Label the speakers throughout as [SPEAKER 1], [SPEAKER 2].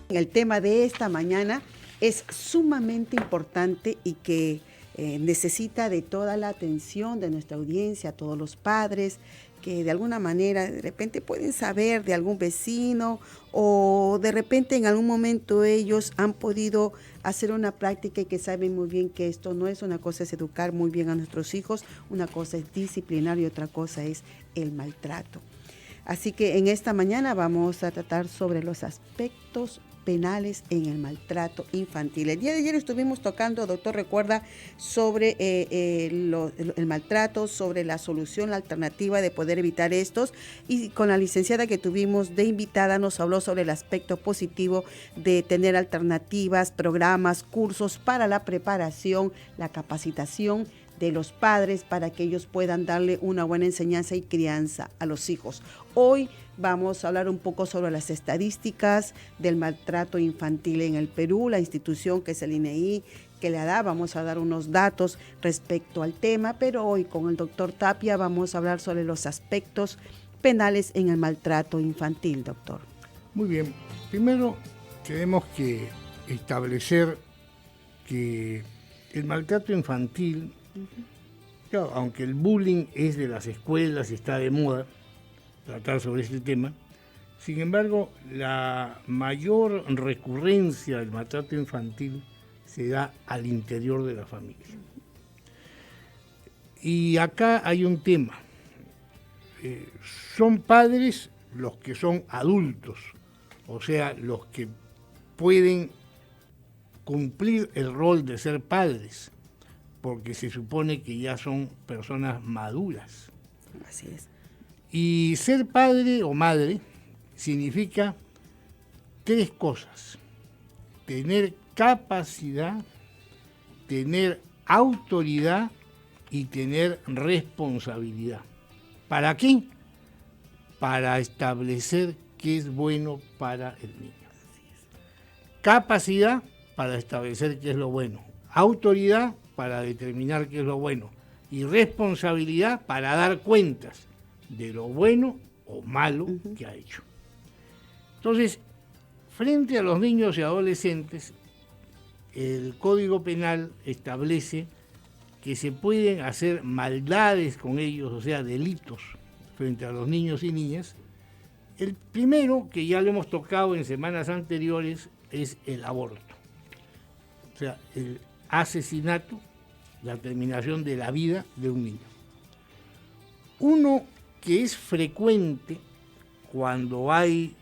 [SPEAKER 1] El tema de esta mañana es sumamente importante y que necesita de toda la atención de nuestra audiencia, todos los padres que de alguna manera de repente pueden saber de algún vecino o de repente en algún momento ellos han podido hacer una práctica y que saben muy bien que esto no es una cosa, es educar muy bien a nuestros hijos, una cosa es disciplinar y otra cosa es el maltrato. Así que en esta mañana vamos a tratar sobre los aspectos penales en el maltrato infantil. El día de ayer estuvimos tocando, doctor, recuerda, sobre el maltrato, sobre la solución, la alternativa de poder evitar estos, y con la licenciada que tuvimos de invitada nos habló sobre el aspecto positivo de tener alternativas, programas, cursos para la preparación, la capacitación de los padres para que ellos puedan darle una buena enseñanza y crianza a los hijos. Hoy vamos a hablar un poco sobre las estadísticas del maltrato infantil en el Perú, la institución que es el INEI que le da. Vamos a dar unos datos respecto al tema, pero hoy con el doctor Tapia vamos a hablar sobre los aspectos penales en el maltrato infantil, doctor.
[SPEAKER 2] Muy bien. Primero tenemos que establecer que el maltrato infantil, claro, aunque el bullying es de las escuelas y está de moda tratar sobre este tema, sin embargo, la mayor recurrencia del maltrato infantil se da al interior de la familia. Y acá hay un tema. Son padres los que son adultos, o sea, los que pueden cumplir el rol de ser padres, porque se supone que ya son personas maduras.
[SPEAKER 1] Así es.
[SPEAKER 2] Y ser padre o madre significa tres cosas: tener capacidad, tener autoridad y tener responsabilidad. ¿Para qué? Para establecer qué es bueno para el niño. Capacidad para establecer qué es lo bueno. Autoridad para determinar qué es lo bueno, y responsabilidad para dar cuentas de lo bueno o malo que ha hecho. Entonces, frente a los niños y adolescentes, el Código Penal establece que se pueden hacer maldades con ellos, o sea, delitos frente a los niños y niñas. El primero, que ya lo hemos tocado en semanas anteriores, es el aborto. O sea, el asesinato, la terminación de la vida de un niño. Uno que es frecuente cuando hay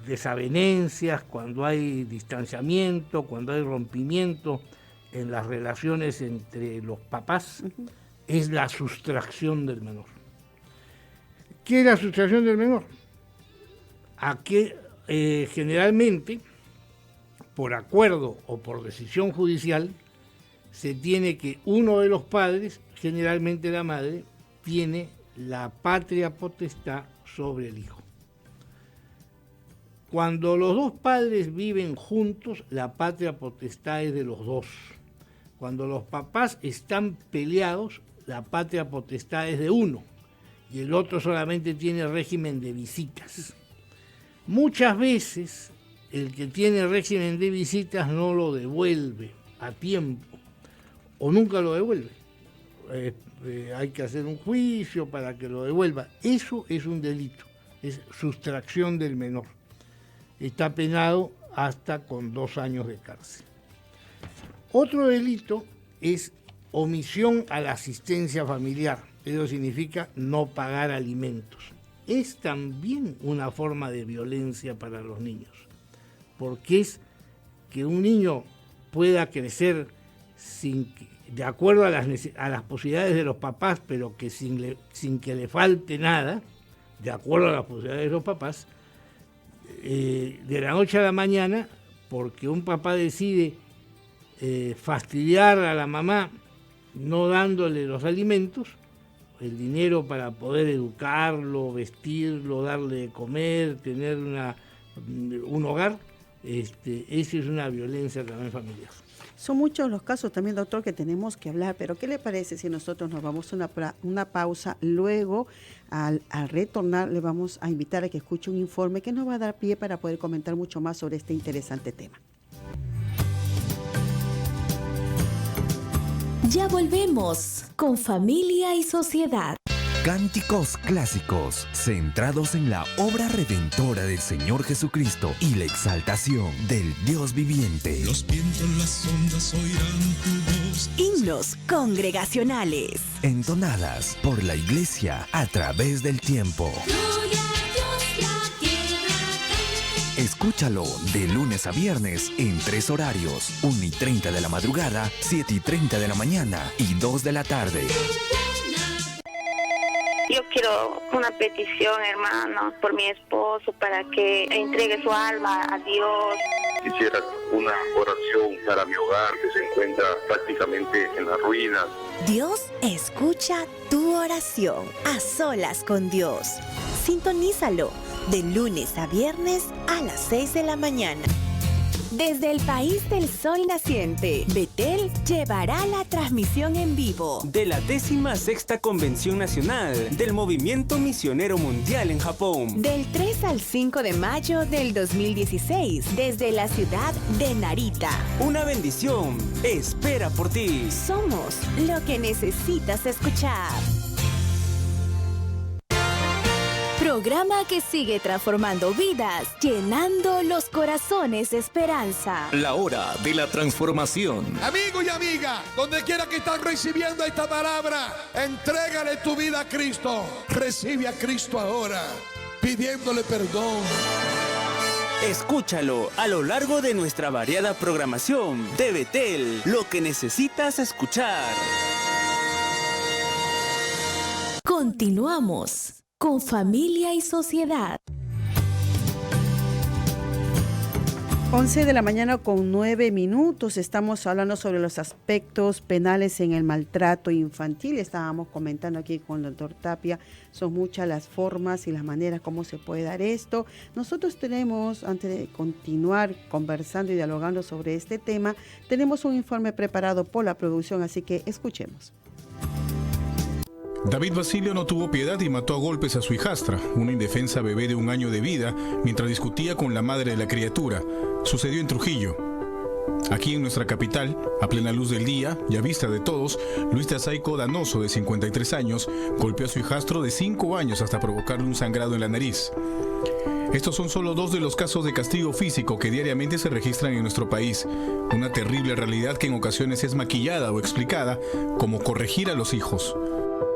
[SPEAKER 2] desavenencias, cuando hay distanciamiento, cuando hay rompimiento en las relaciones entre los papás, es la sustracción del menor. ¿Qué es la sustracción del menor? A que generalmente, por acuerdo o por decisión judicial, se tiene que uno de los padres, generalmente la madre, tiene la patria potestad sobre el hijo. Cuando los dos padres viven juntos, la patria potestad es de los dos. Cuando los papás están peleados, la patria potestad es de uno y el otro solamente tiene régimen de visitas. Muchas veces el que tiene régimen de visitas no lo devuelve a tiempo o nunca lo devuelve. Hay que hacer un juicio para que lo devuelva. Eso es un delito, es sustracción del menor. Está penado hasta con 2 años de cárcel. Otro delito es omisión a la asistencia familiar. Eso significa no pagar alimentos. Es también una forma de violencia para los niños, porque es que un niño pueda crecer de acuerdo a las posibilidades de los papás, pero que sin que le falte nada, de acuerdo a las posibilidades de los papás, de la noche a la mañana, porque un papá decide fastidiar a la mamá no dándole los alimentos, el dinero para poder educarlo, vestirlo, darle de comer, tener un hogar, eso es una violencia también familiar.
[SPEAKER 1] Son muchos los casos también, doctor, que tenemos que hablar, pero ¿qué le parece si nosotros nos vamos a una pausa? Luego, al retornar, le vamos a invitar a que escuche un informe que nos va a dar pie para poder comentar mucho más sobre este interesante tema.
[SPEAKER 3] Ya volvemos con Familia y Sociedad.
[SPEAKER 4] Cánticos clásicos centrados en la obra redentora del Señor Jesucristo y la exaltación del Dios viviente.
[SPEAKER 5] Los vientos, las ondas oirán tu voz.
[SPEAKER 3] Himnos congregacionales.
[SPEAKER 4] Entonadas por la Iglesia a través del tiempo.
[SPEAKER 6] Gloria a Dios, la tierra canta.
[SPEAKER 4] Escúchalo de lunes a viernes en 3 horarios: 1:30 de la madrugada, 7:30 de la mañana y 2 de la tarde.
[SPEAKER 7] Yo quiero una petición, hermano, por mi esposo, para que entregue su alma a Dios.
[SPEAKER 8] Quisiera una oración para mi hogar, que se encuentra prácticamente en las ruinas.
[SPEAKER 3] Dios escucha tu oración a solas con Dios. Sintonízalo de lunes a viernes a las 6 de la mañana. Desde el país del sol naciente, Betel llevará la transmisión en vivo
[SPEAKER 9] de la 16ª Convención Nacional del Movimiento Misionero Mundial en Japón.
[SPEAKER 3] Del 3 al 5 de mayo del 2016, desde la ciudad de Narita.
[SPEAKER 9] Una bendición espera por ti.
[SPEAKER 3] Somos lo que necesitas escuchar. Programa que sigue transformando vidas, llenando los corazones de esperanza.
[SPEAKER 10] La hora de la transformación.
[SPEAKER 11] Amigo y amiga, donde quiera que estás recibiendo esta palabra, entrégale tu vida a Cristo. Recibe a Cristo ahora, pidiéndole perdón.
[SPEAKER 9] Escúchalo a lo largo de nuestra variada programación de Betel, lo que necesitas escuchar.
[SPEAKER 3] Continuamos con Familia y Sociedad.
[SPEAKER 1] 11 de la mañana con 9 minutos. Estamos hablando sobre los aspectos penales en el maltrato infantil. Estábamos comentando aquí con el doctor Tapia. Son muchas las formas y las maneras como se puede dar esto. Nosotros tenemos, antes de continuar conversando y dialogando sobre este tema, tenemos un informe preparado por la producción, así que escuchemos.
[SPEAKER 12] David Basilio no tuvo piedad y mató a golpes a su hijastra, una indefensa bebé de 1 año de vida, mientras discutía con la madre de la criatura. Sucedió en Trujillo. Aquí en nuestra capital, a plena luz del día y a vista de todos, Luis Tasaico Danoso, de 53 años, golpeó a su hijastro de 5 años hasta provocarle un sangrado en la nariz. Estos son solo 2 de los casos de castigo físico que diariamente se registran en nuestro país. Una terrible realidad que en ocasiones es maquillada o explicada como corregir a los hijos.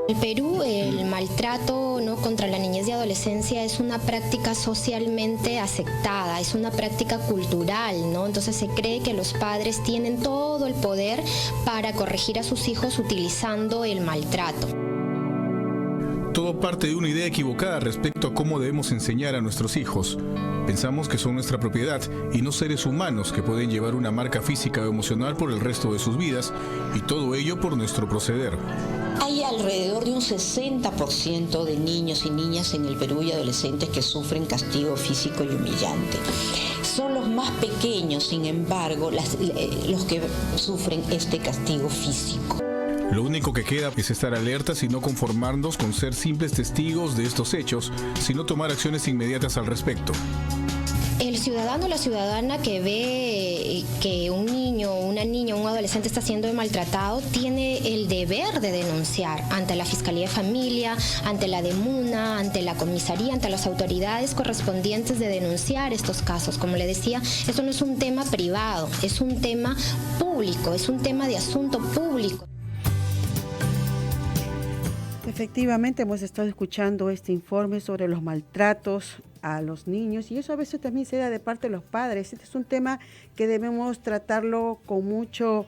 [SPEAKER 13] En Perú, el maltrato, ¿no?, contra la niñez y adolescencia es una práctica socialmente aceptada, es una práctica cultural, ¿no? Entonces se cree que los padres tienen todo el poder para corregir a sus hijos utilizando el maltrato.
[SPEAKER 12] Todo parte de una idea equivocada respecto a cómo debemos enseñar a nuestros hijos. Pensamos que son nuestra propiedad y no seres humanos que pueden llevar una marca física o emocional por el resto de sus vidas, y todo ello por nuestro proceder.
[SPEAKER 14] Hay alrededor de un 60% de niños y niñas en el Perú y adolescentes que sufren castigo físico y humillante. Son los más pequeños, sin embargo, los que sufren este castigo físico.
[SPEAKER 12] Lo único que queda es estar alertas y no conformarnos con ser simples testigos de estos hechos, sino tomar acciones inmediatas al respecto.
[SPEAKER 13] El ciudadano o la ciudadana que ve que un niño, una niña, un adolescente está siendo maltratado, tiene el deber de denunciar ante la Fiscalía de Familia, ante la DEMUNA, ante la comisaría, ante las autoridades correspondientes, de denunciar estos casos. Como le decía, esto no es un tema privado, es un tema público, es un tema de asunto público.
[SPEAKER 1] Efectivamente, hemos estado escuchando este informe sobre los maltratos a los niños, y eso a veces también se da de parte de los padres. Este es un tema que debemos tratarlo con mucho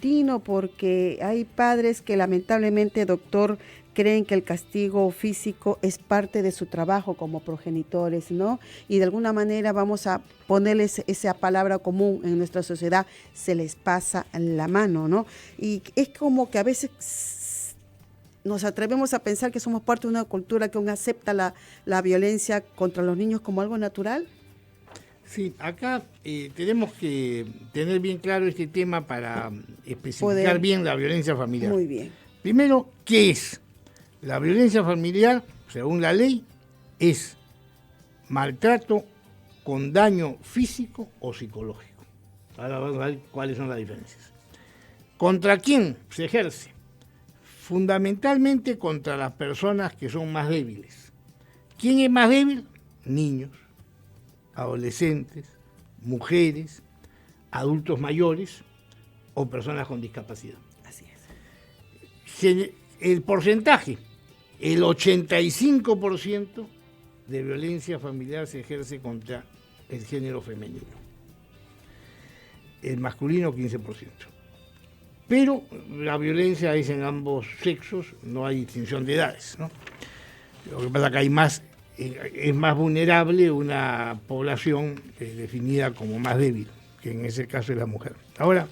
[SPEAKER 1] tino, porque hay padres que lamentablemente, doctor, creen que el castigo físico es parte de su trabajo como progenitores, ¿no? Y de alguna manera vamos a ponerles esa palabra común en nuestra sociedad, se les pasa la mano, ¿no? Y es como que a veces nos atrevemos a pensar que somos parte de una cultura que aún acepta la violencia contra los niños como algo natural.
[SPEAKER 2] Sí, acá tenemos que tener bien claro este tema para especificar bien la violencia familiar.
[SPEAKER 1] Muy bien.
[SPEAKER 2] Primero, ¿qué es? La violencia familiar, según la ley, es maltrato con daño físico o psicológico. Ahora vamos a ver cuáles son las diferencias. ¿Contra quién se ejerce? Fundamentalmente contra las personas que son más débiles. ¿Quién es más débil? Niños, adolescentes, mujeres, adultos mayores o personas con discapacidad.
[SPEAKER 1] Así es.
[SPEAKER 2] El porcentaje, el 85% de violencia familiar se ejerce contra el género femenino. El masculino 15%. Pero la violencia es en ambos sexos, no hay distinción de edades, ¿no? Lo que pasa es que es más vulnerable una población definida como más débil, que en ese caso es la mujer. Ahora,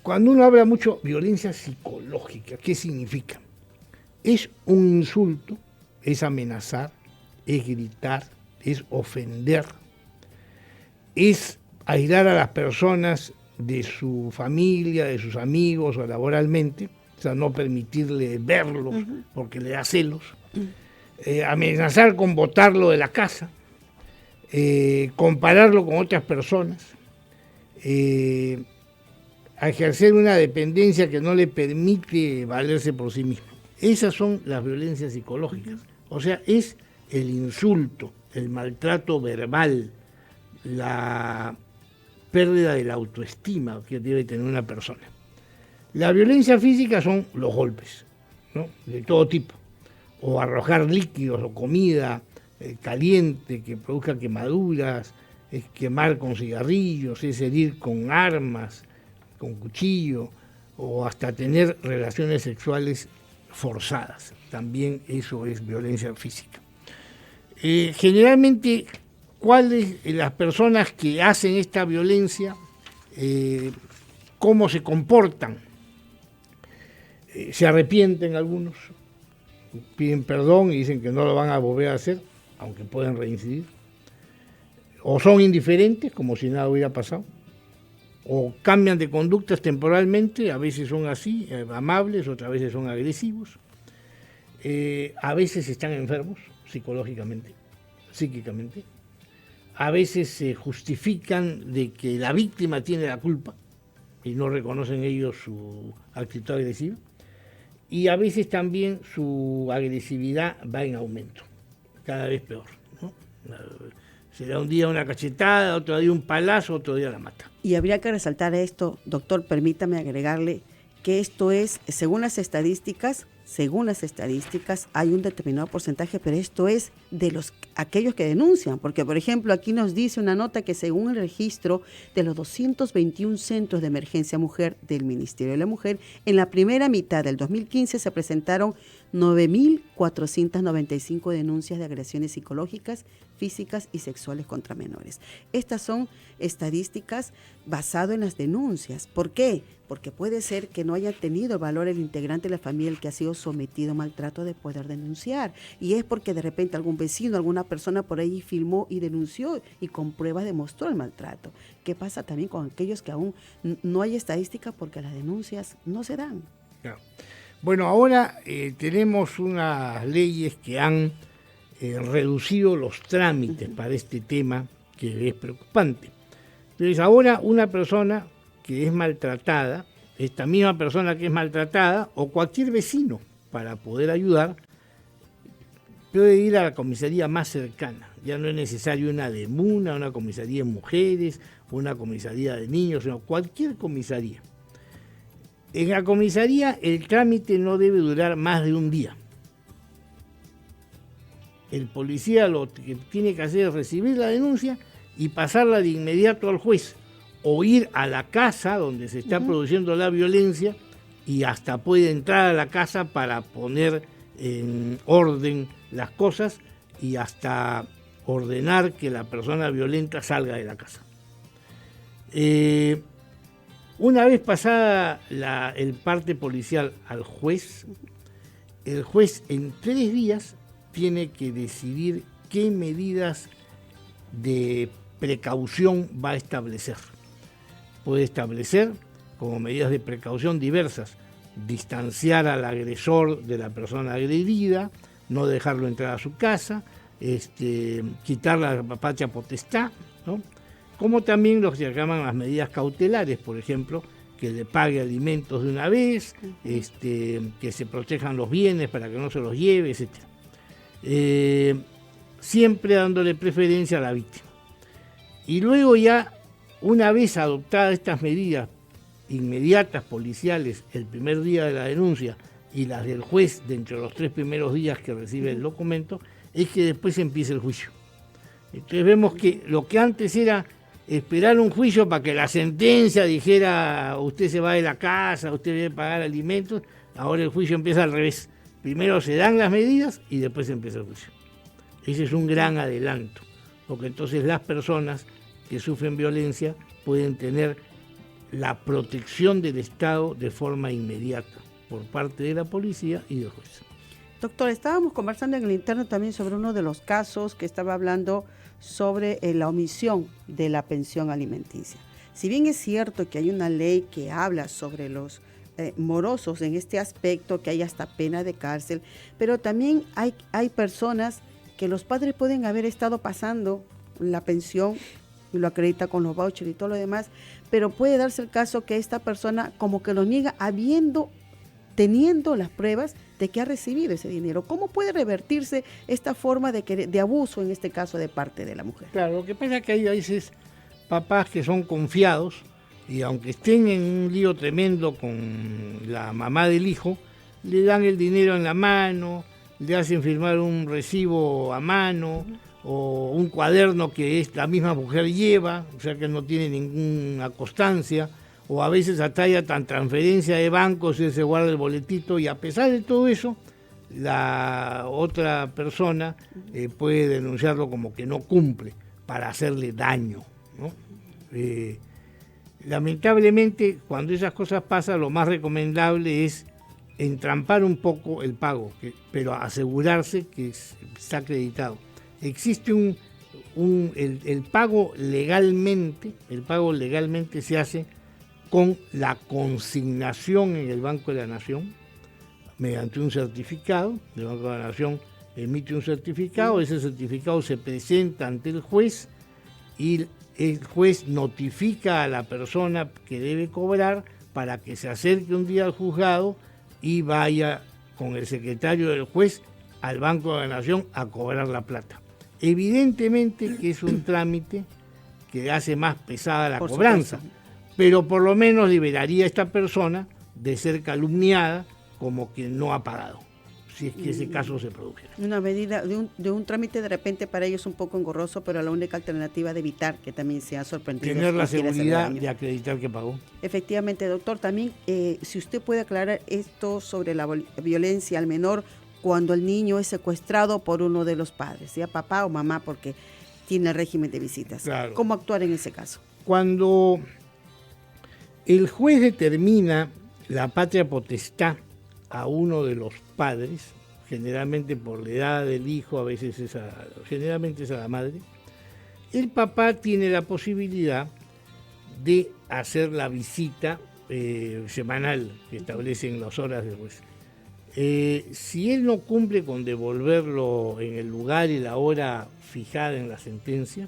[SPEAKER 2] cuando uno habla mucho de violencia psicológica, ¿qué significa? Es un insulto, es amenazar, es gritar, es ofender, es aislar a las personas de su familia, de sus amigos o laboralmente, o sea, no permitirle verlos porque le da celos, amenazar con botarlo de la casa, compararlo con otras personas, a ejercer una dependencia que no le permite valerse por sí mismo. Esas son las violencias psicológicas. O sea, es el insulto, el maltrato verbal, la pérdida de la autoestima que debe tener una persona. La violencia física son los golpes, ¿no? De todo tipo. O arrojar líquidos o comida caliente que produzca quemaduras, es quemar con cigarrillos, es herir con armas, con cuchillo, o hasta tener relaciones sexuales forzadas. También eso es violencia física. Generalmente, ¿cuáles las personas que hacen esta violencia, cómo se comportan? Se arrepienten algunos, piden perdón y dicen que no lo van a volver a hacer, aunque pueden reincidir. O son indiferentes, como si nada hubiera pasado. O cambian de conductas temporalmente, a veces son así, amables, otras veces son agresivos. A veces están enfermos psicológicamente, psíquicamente. A veces se justifican de que la víctima tiene la culpa y no reconocen ellos su actitud agresiva. Y a veces también su agresividad va en aumento, cada vez peor, ¿no? Se da un día una cachetada, otro día un palazo, otro día la mata.
[SPEAKER 1] Y habría que resaltar esto, doctor, permítame agregarle que esto es, según las estadísticas, hay un determinado porcentaje, pero esto es de aquellos que denuncian, porque por ejemplo aquí nos dice una nota que según el registro de los 221 centros de emergencia mujer del Ministerio de la Mujer, en la primera mitad del 2015 se presentaron 9.495 denuncias de agresiones psicológicas, físicas y sexuales contra menores. Estas son estadísticas basadas en las denuncias. ¿Por qué? Porque puede ser que no haya tenido el valor el integrante de la familia el que ha sido sometido a maltrato de poder denunciar. Y es porque de repente algún vecino, alguna persona por ahí filmó y denunció y con pruebas demostró el maltrato. ¿Qué pasa también con aquellos que aún no hay estadística porque las denuncias no se dan?
[SPEAKER 2] Claro. Bueno, ahora tenemos unas leyes que han reducido los trámites para este tema que es preocupante. Entonces ahora una persona que es maltratada, esta misma persona que es maltratada o cualquier vecino para poder ayudar, puede ir a la comisaría más cercana. Ya no es necesario una de MUNA, una comisaría de mujeres, una comisaría de niños, sino cualquier comisaría. En la comisaría el trámite no debe durar más de un día. El policía lo que tiene que hacer es recibir la denuncia y pasarla de inmediato al juez, o ir a la casa donde se está produciendo la violencia y hasta puede entrar a la casa para poner en orden las cosas y hasta ordenar que la persona violenta salga de la casa. Una vez pasada el parte policial al juez, el juez en 3 días tiene que decidir qué medidas de precaución va a establecer. Puede establecer como medidas de precaución diversas: distanciar al agresor de la persona agredida, no dejarlo entrar a su casa, quitar la patria potestad, ¿no? Como también los que se llaman las medidas cautelares, por ejemplo, que le pague alimentos de una vez, que se protejan los bienes para que no se los lleve, etc. Siempre dándole preferencia a la víctima. Y luego ya, una vez adoptadas estas medidas inmediatas policiales el primer día de la denuncia y las del juez dentro de los 3 primeros días que recibe el documento, es que después empieza el juicio. Entonces vemos que lo que antes era esperar un juicio para que la sentencia dijera usted se va de la casa, usted debe pagar alimentos, ahora el juicio empieza al revés. Primero se dan las medidas y después empieza el juicio. Ese es un gran adelanto, porque entonces las personas que sufren violencia pueden tener la protección del Estado de forma inmediata por parte de la policía y del juez.
[SPEAKER 1] Doctor, estábamos conversando en el interno también sobre uno de los casos que estaba hablando sobre la omisión de la pensión alimenticia. Si bien es cierto que hay una ley que habla sobre los morosos en este aspecto, que hay hasta pena de cárcel, pero también hay personas que los padres pueden haber estado pasando la pensión y lo acredita con los vouchers y todo lo demás, pero puede darse el caso que esta persona como que lo niega teniendo las pruebas de que ha recibido ese dinero. ¿Cómo puede revertirse esta forma de abuso, en este caso, de parte de la mujer?
[SPEAKER 2] Claro, lo que pasa es que hay a veces papás que son confiados y aunque estén en un lío tremendo con la mamá del hijo, le dan el dinero en la mano, le hacen firmar un recibo a mano o un cuaderno que la misma mujer lleva, o sea que no tiene ninguna constancia, o a veces hasta hay tan transferencia de bancos y se guarda el boletito, y a pesar de todo eso, la otra persona puede denunciarlo como que no cumple para hacerle daño, ¿no? Lamentablemente, cuando esas cosas pasan, lo más recomendable es entrampar un poco el pago, pero asegurarse que está acreditado. Existe el pago legalmente se hace con la consignación en el Banco de la Nación, mediante un certificado. El Banco de la Nación emite un certificado, ese certificado se presenta ante el juez y el juez notifica a la persona que debe cobrar para que se acerque un día al juzgado y vaya con el secretario del juez al Banco de la Nación a cobrar la plata. Evidentemente que es un trámite que hace más pesada la cobranza, pero por lo menos liberaría a esta persona de ser calumniada como que no ha pagado, si es que ese caso se produjera.
[SPEAKER 1] Una medida de un trámite de repente para ellos un poco engorroso, pero la única alternativa de evitar que también sea sorprendido.
[SPEAKER 2] Tener la seguridad de acreditar que pagó.
[SPEAKER 1] Efectivamente, doctor, también si usted puede aclarar esto sobre la violencia al menor cuando el niño es secuestrado por uno de los padres, sea papá o mamá, porque tiene el régimen de visitas.
[SPEAKER 2] Claro.
[SPEAKER 1] ¿Cómo actuar en ese caso?
[SPEAKER 2] Cuando el juez determina la patria potestad a uno de los padres, generalmente por la edad del hijo, a veces generalmente es a la madre, el papá tiene la posibilidad de hacer la visita semanal que establecen las horas del juez. Si él no cumple con devolverlo en el lugar y la hora fijada en la sentencia,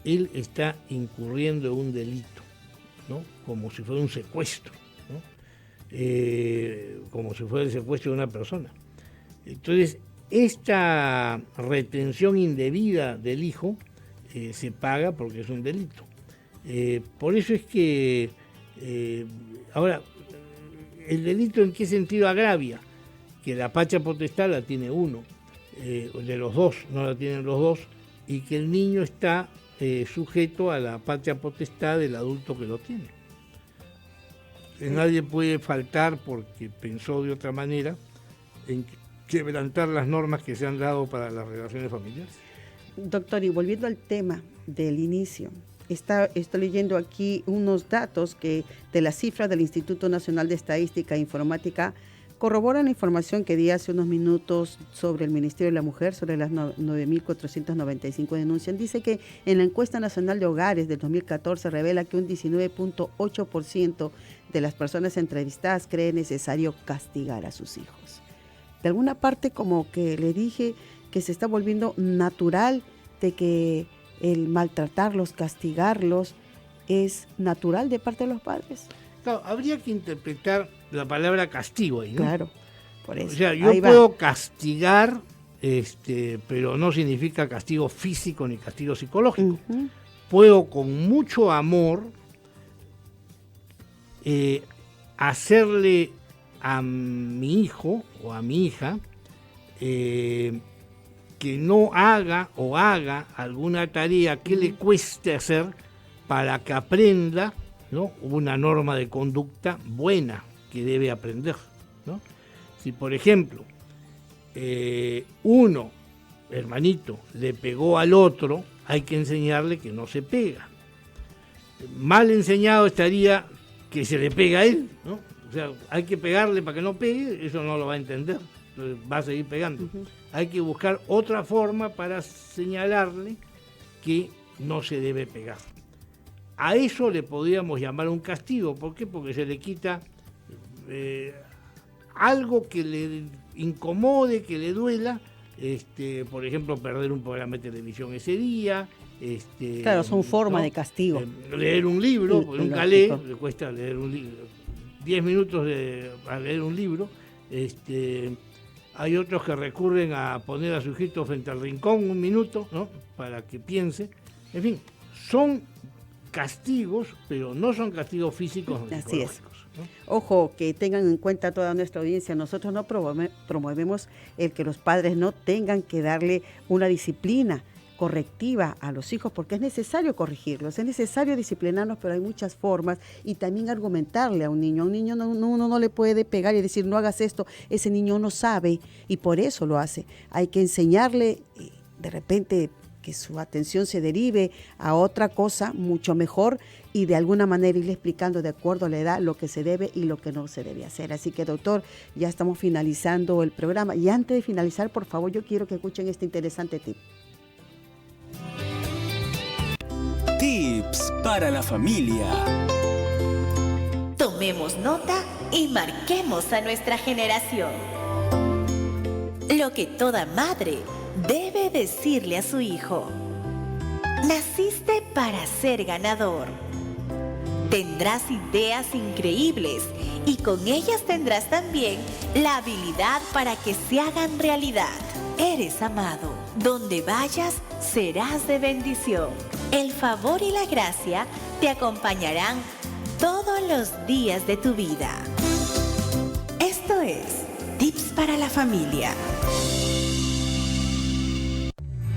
[SPEAKER 2] él está incurriendo en un delito, ¿no? Como si fuera un secuestro, ¿no? Como si fuera el secuestro de una persona. Entonces, esta retención indebida del hijo se paga porque es un delito. Por eso es que, ahora, ¿el delito en qué sentido agravia? Que la patria potestad la tiene uno, de los dos, no la tienen los dos, y que el niño está sujeto a la patria potestad del adulto que lo tiene. Nadie puede faltar, porque pensó de otra manera, en quebrantar las normas que se han dado para las relaciones familiares.
[SPEAKER 1] Doctor, y volviendo al tema del inicio, estoy leyendo aquí unos datos de las cifras del Instituto Nacional de Estadística e Informática corroboran la información que di hace unos minutos sobre el Ministerio de la Mujer, sobre las 9.495 denuncias. Dice que en la encuesta nacional de hogares del 2014 revela que un 19.8% de las personas entrevistadas cree necesario castigar a sus hijos. De alguna parte, como que le dije, que se está volviendo natural de que el maltratarlos, castigarlos, es natural de parte de los padres.
[SPEAKER 2] Claro, habría que interpretar la palabra castigo ahí, ¿no?
[SPEAKER 1] Claro, por eso.
[SPEAKER 2] O sea, yo puedo castigar, pero no significa castigo físico ni castigo psicológico. Uh-huh. Puedo con mucho amor hacerle a mi hijo o a mi hija que no haga o haga alguna tarea que le cueste hacer para que aprenda, ¿no?, una norma de conducta buena que debe aprender, ¿no? Si, por ejemplo, uno, hermanito, le pegó al otro, hay que enseñarle que no se pega. Mal enseñado estaría que se le pega a él, ¿no? O sea, hay que pegarle para que no pegue, eso no lo va a entender, va a seguir pegando. Uh-huh. Hay que buscar otra forma para señalarle que no se debe pegar. A eso le podríamos llamar un castigo. ¿Por qué? Porque se le quita algo que le incomode, que le duela, por ejemplo, perder un programa de televisión ese día.
[SPEAKER 1] Claro, son formas de castigo.
[SPEAKER 2] Leer un libro, nunca lee, le cuesta leer un libro. 10 minutos a leer un libro. Hay otros que recurren a poner a su hijito frente al rincón un minuto, ¿no?, para que piense. En fin, son castigos, pero no son castigos físicos ni psicológicos. ¿No?
[SPEAKER 1] Ojo, que tengan en cuenta toda nuestra audiencia, nosotros no promovemos el que los padres no tengan que darle una disciplina correctiva a los hijos, porque es necesario corregirlos, es necesario disciplinarlos, pero hay muchas formas, y también argumentarle a un niño. A un niño uno no le puede pegar y decir no hagas esto, ese niño no sabe y por eso lo hace. Hay que enseñarle, de repente, que su atención se derive a otra cosa mucho mejor y de alguna manera irle explicando de acuerdo a la edad lo que se debe y lo que no se debe hacer. Así que, doctor, ya estamos finalizando el programa. Y antes de finalizar, por favor, yo quiero que escuchen este interesante tip.
[SPEAKER 9] Tips para la familia.
[SPEAKER 3] Tomemos nota y marquemos a nuestra generación. Lo que toda madre debe decirle a su hijo: naciste para ser ganador. Tendrás ideas increíbles y con ellas tendrás también la habilidad para que se hagan realidad. Eres amado. Donde vayas, serás de bendición. El favor y la gracia te acompañarán todos los días de tu vida. Esto es Tips para la Familia.